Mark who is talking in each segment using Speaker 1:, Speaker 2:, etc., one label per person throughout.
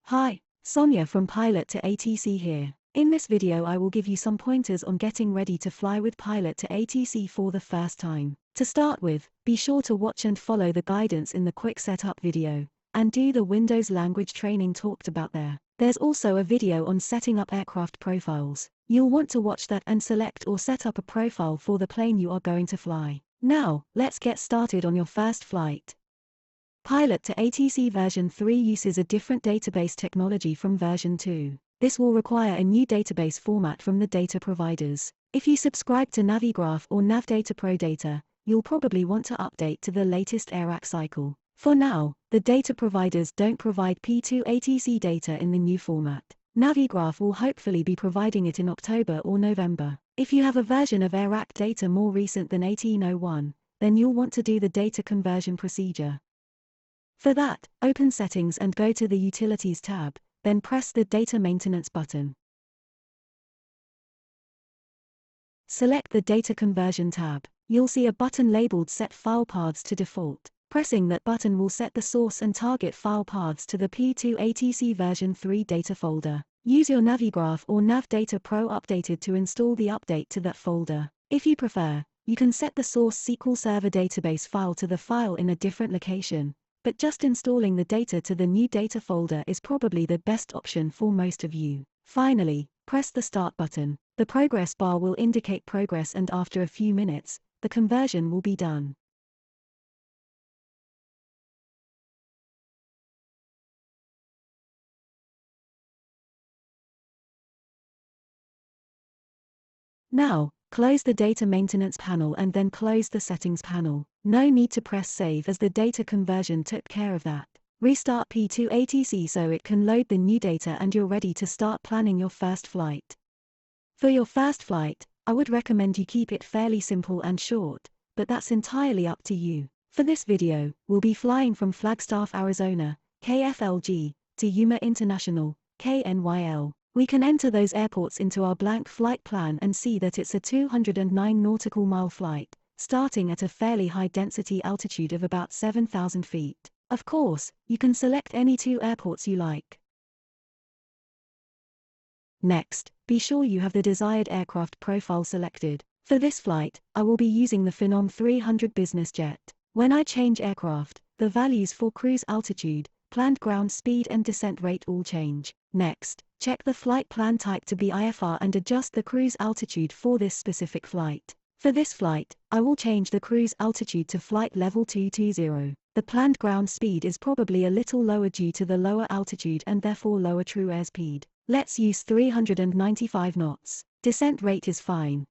Speaker 1: Hi, Sonia from Pilot to ATC here. In this video I will give you some pointers on getting ready to fly with Pilot to ATC for the first time. To start with, be sure to watch and follow the guidance in the quick setup video, and do the Windows language training talked about there. There's also a video on setting up aircraft profiles. You'll want to watch that and select or set up a profile for the plane you are going to fly. Now, let's get started on your first flight. Pilot to ATC version 3 uses a different database technology from version 2. This will require a new database format from the data providers. If you subscribe to Navigraph or Navdata Pro Data, you'll probably want to update to the latest AIRAC cycle. For now, the data providers don't provide P2ATC data in the new format. Navigraph will hopefully be providing it in October or November. If you have a version of AIRAC data more recent than 1801, then you'll want to do the data conversion procedure. For that, open Settings and go to the Utilities tab, then press the Data Maintenance button. Select the Data Conversion tab. You'll see a button labeled Set File Paths to Default. Pressing that button will set the source and target file paths to the P2ATC version 3 data folder. Use your Navigraph or Navdata Pro Updated to install the update to that folder. If you prefer, you can set the source SQL Server database file to the file in a different location, but just installing the data to the new data folder is probably the best option for most of you. Finally, press the Start button. The progress bar will indicate progress, and after a few minutes, the conversion will be done. Now, close the Data Maintenance panel and then close the Settings panel. No need to press Save as the data conversion took care of that. Restart P2ATC so it can load the new data and you're ready to start planning your first flight. For your first flight, I would recommend you keep it fairly simple and short, but that's entirely up to you. For this video, we'll be flying from Flagstaff, Arizona, KFLG, to Yuma International, KNYL. We can enter those airports into our blank flight plan and see that it's a 209 nautical mile flight, starting at a fairly high density altitude of about 7,000 feet. Of course, you can select any two airports you like. Next, be sure you have the desired aircraft profile selected. For this flight, I will be using the Phenom 300 business jet. When I change aircraft, the values for cruise altitude, planned ground speed and descent rate all change. Next, check the flight plan type to be IFR and adjust the cruise altitude for this specific flight. For this flight, I will change the cruise altitude to flight level 220. The planned ground speed is probably a little lower due to the lower altitude and therefore lower true airspeed. Let's use 395 knots. Descent rate is fine.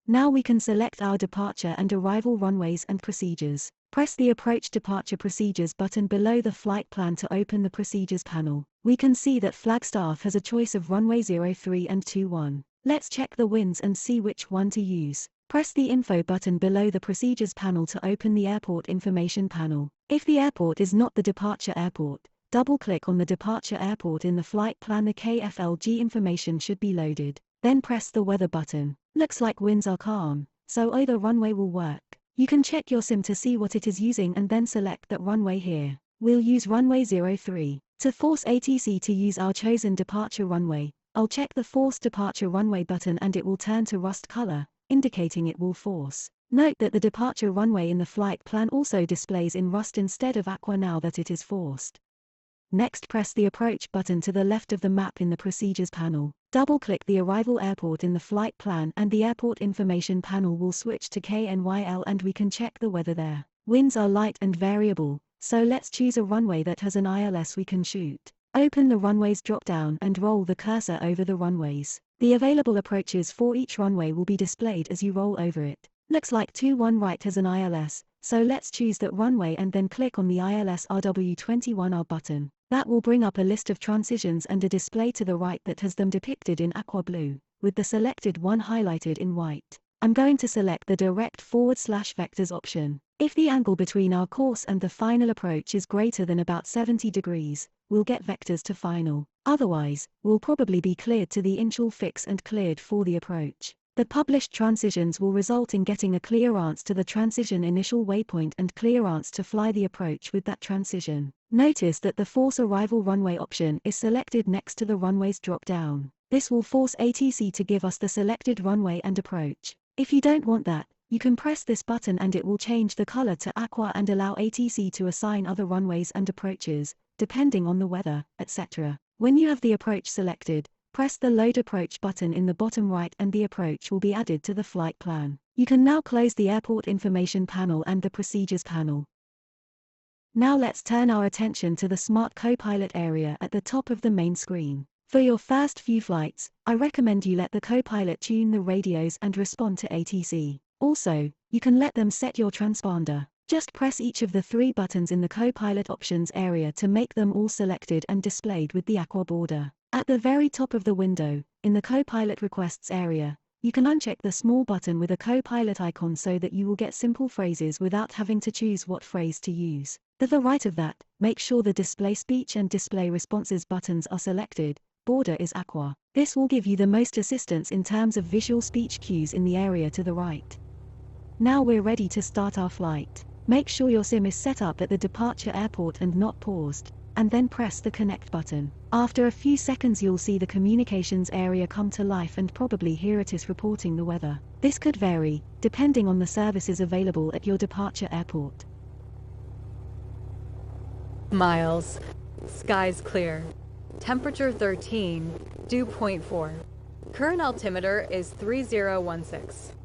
Speaker 1: Now we can select our departure and arrival runways and procedures. Press the Approach Departure Procedures button below the flight plan to open the Procedures panel. We can see that Flagstaff has a choice of runway 03 and 21. Let's check the winds and see which one to use. Press the Info button below the Procedures panel to open the Airport Information panel. If the airport is not the departure airport, double-click on the departure airport in the flight plan. The KFLG information should be loaded. Then press the Weather button. Looks like winds are calm, so either runway will work. You can check your sim to see what it is using and then select that runway here. We'll use runway 03. To force ATC to use our chosen departure runway, I'll check the Force Departure Runway button and it will turn to rust color, indicating it will force. Note that the departure runway in the flight plan also displays in rust instead of aqua now that it is forced. Next, press the Approach button to the left of the map in the Procedures panel. Double-click the arrival airport in the flight plan and the Airport Information panel will switch to KNYL and we can check the weather there. Winds are light and variable, so let's choose a runway that has an ILS we can shoot. Open the Runways drop-down and roll the cursor over the runways. The available approaches for each runway will be displayed as you roll over it. Looks like 21 right has an ILS, so let's choose that runway and then click on the ILS RW21R button. That will bring up a list of transitions and a display to the right that has them depicted in aqua blue, with the selected one highlighted in white. I'm going to select the Direct /Vectors option. If the angle between our course and the final approach is greater than about 70 degrees, we'll get vectors to final. Otherwise, we'll probably be cleared to the initial fix and cleared for the approach. The published transitions will result in getting a clearance to the transition initial waypoint and clearance to fly the approach with that transition. Notice that the Force Arrival Runway option is selected next to the Runways drop-down. This will force ATC to give us the selected runway and approach. If you don't want that, you can press this button and it will change the color to aqua and allow ATC to assign other runways and approaches, depending on the weather, etc. When you have the approach selected, press the Load Approach button in the bottom right and the approach will be added to the flight plan. You can now close the Airport Information panel and the Procedures panel. Now let's turn our attention to the Smart Copilot area at the top of the main screen. For your first few flights, I recommend you let the Copilot tune the radios and respond to ATC. Also, you can let them set your transponder. Just press each of the 3 buttons in the Copilot options area to make them all selected and displayed with the aqua border. At the very top of the window, in the Copilot Requests area, you can uncheck the small button with a Copilot icon so that you will get simple phrases without having to choose what phrase to use. To the right of that, make sure the Display Speech and Display Responses buttons are selected. Border is aqua. This will give you the most assistance in terms of visual speech cues in the area to the right. Now we're ready to start our flight. Make sure your sim is set up at the departure airport and not paused, and then press the Connect button. After a few seconds you'll see the communications area come to life and probably hear it is reporting the weather. This could vary, depending on the services available at your departure airport.
Speaker 2: Miles. Skies clear. Temperature 13, dew point 4. Current altimeter is 3016.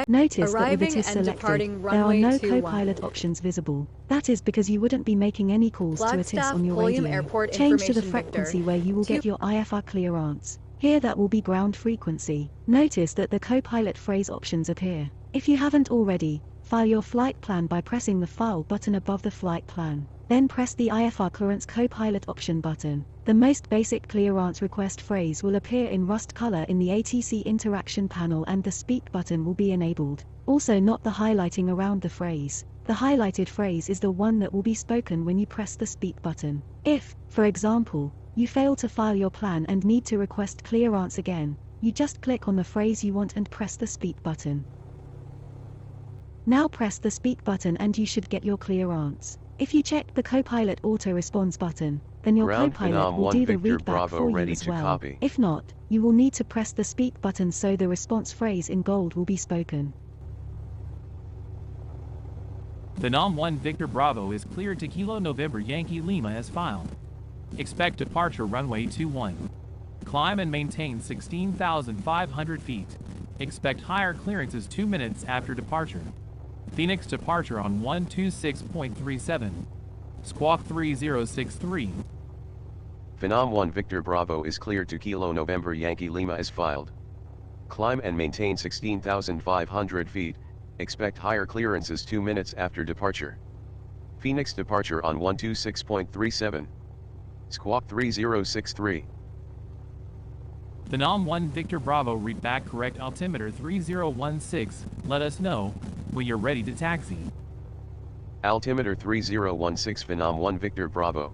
Speaker 1: Notice that with it is
Speaker 2: and
Speaker 1: selected, there are no Copilot options visible. That is because you wouldn't be making any calls to ATIS on your radio. Change to the frequency where you will get your IFR clearance. Here that will be ground frequency. Notice that the Copilot phrase options appear. If you haven't already, file your flight plan by pressing the File button above the flight plan. Then press the IFR Clearance Copilot option button. The most basic clearance request phrase will appear in rust color in the ATC interaction panel and the Speak button will be enabled. Also not the highlighting around the phrase. The highlighted phrase is the one that will be spoken when you press the Speak button. If, for example, you fail to file your plan and need to request clearance again, you just click on the phrase you want and press the Speak button. Now press the Speak button and you should get your clearance. If you check the Copilot Auto Response button, then your Copilot will do the readback for you as well. If not, you will need to press the Speak button so the response phrase in gold will be spoken.
Speaker 3: Phenom 1 Victor Bravo is cleared to Kilo November Yankee Lima as filed. Expect departure runway 21. Climb and maintain 16,500 feet. Expect higher clearances 2 minutes after departure. Phoenix departure on 126.37. Squawk 3063.
Speaker 4: Phenom 1 Victor Bravo is cleared to Kilo November Yankee Lima as filed. Climb and maintain 16,500 feet, expect higher clearances 2 minutes after departure. Phoenix departure on 126.37. Squawk 3063.
Speaker 3: Phenom 1 Victor Bravo read back correct altimeter 3016, let us know when you're ready to taxi.
Speaker 4: Altimeter 3016 Phenom 1 Victor Bravo.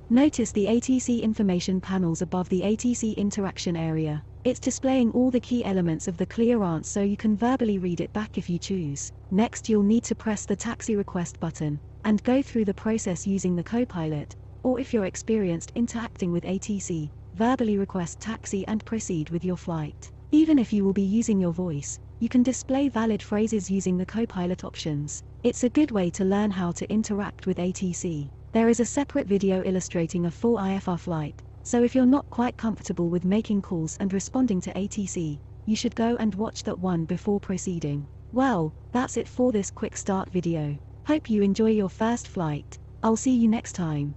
Speaker 1: Notice the ATC information panels above the ATC interaction area. It's displaying all the key elements of the clearance so you can verbally read it back if you choose. Next you'll need to press the taxi request button, and go through the process using the Copilot, or if you're experienced interacting with ATC, verbally request taxi and proceed with your flight. Even if you will be using your voice, you can display valid phrases using the Copilot options. It's a good way to learn how to interact with ATC. There is a separate video illustrating a full IFR flight, so if you're not quite comfortable with making calls and responding to ATC, you should go and watch that one before proceeding. Well, that's it for this quick start video. Hope you enjoy your first flight. I'll see you next time.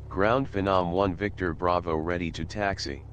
Speaker 4: Ground Phenom 1 Victor Bravo ready to taxi.